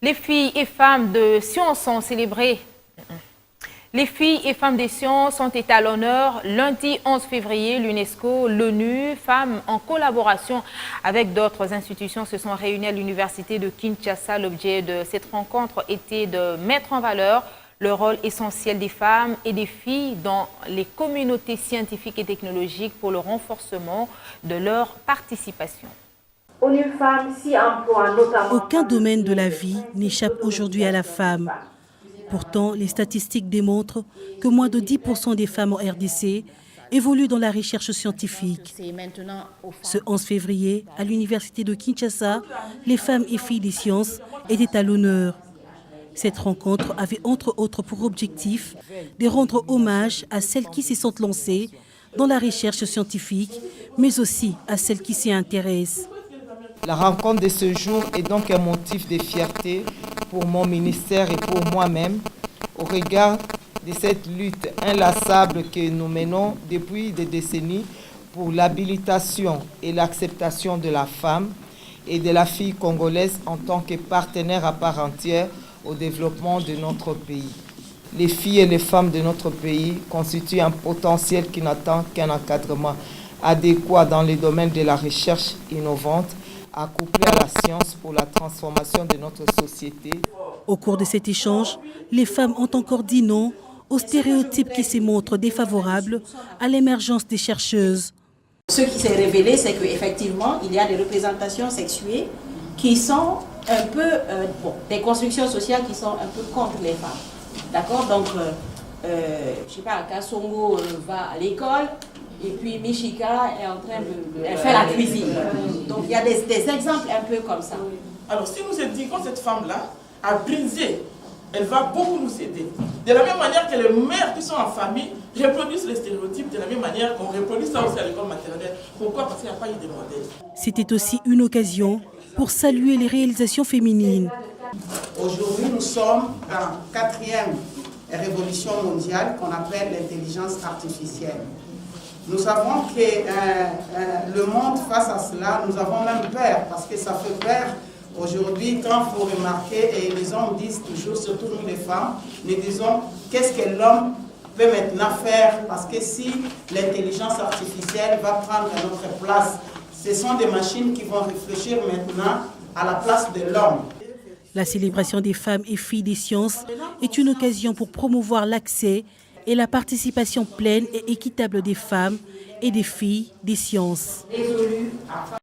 Les filles et femmes de sciences sont célébrées. Les filles et femmes des sciences sont été à l'honneur. Lundi 11 février, l'UNESCO, l'ONU, femmes en collaboration avec d'autres institutions se sont réunies à l'université de Kinshasa. L'objet de cette rencontre était de mettre en valeur le rôle essentiel des femmes et des filles dans les communautés scientifiques et technologiques pour le renforcement de leur participation. Aucun domaine de la vie n'échappe aujourd'hui à la femme. Pourtant, les statistiques démontrent que moins de 10% des femmes en RDC évoluent dans la recherche scientifique. Ce 11 février, à l'université de Kinshasa, les femmes et filles des sciences étaient à l'honneur. Cette rencontre avait entre autres pour objectif de rendre hommage à celles qui s'y sont lancées dans la recherche scientifique, mais aussi à celles qui s'y intéressent. La rencontre de ce jour est donc un motif de fierté pour mon ministère et pour moi-même au regard de cette lutte inlassable que nous menons depuis des décennies pour l'habilitation et l'acceptation de la femme et de la fille congolaise en tant que partenaire à part entière au développement de notre pays. Les filles et les femmes de notre pays constituent un potentiel qui n'attend qu'un encadrement adéquat dans les domaines de la recherche innovante, accouplé à la science pour la transformation de notre société. Au cours de cet échange, les femmes ont encore dit non aux stéréotypes qui se montrent défavorables à l'émergence des chercheuses. Ce qui s'est révélé, c'est qu'effectivement, il y a des représentations sexuées qui sont un peu, des constructions sociales qui sont un peu contre les femmes. D'accord? Donc, je ne sais pas, Kassongo va à l'école, et puis Michika est en train elle fait la cuisine. Donc il y a des exemples un peu comme ça. Alors si nous éduquons cette femme-là à briser, elle va beaucoup nous aider. De la même manière que les mères qui sont en famille reproduisent les stéréotypes, de la même manière qu'on reproduit ça aussi à l'école maternelle. Pourquoi? Parce qu'il n'y a pas eu de modèle. C'était aussi une occasion pour saluer les réalisations féminines. Aujourd'hui, nous sommes dans la 4e révolution mondiale qu'on appelle l'intelligence artificielle. Nous savons que le monde, face à cela, nous avons même peur, parce que ça fait peur. Aujourd'hui, quand il faut remarquer, et les hommes disent toujours, surtout nous les femmes, nous disons qu'est-ce que l'homme peut maintenant faire, parce que si l'intelligence artificielle va prendre notre place, ce sont des machines qui vont réfléchir maintenant à la place de l'homme. La célébration des femmes et filles des sciences est une occasion pour promouvoir l'accès et la participation pleine et équitable des femmes et des filles des sciences.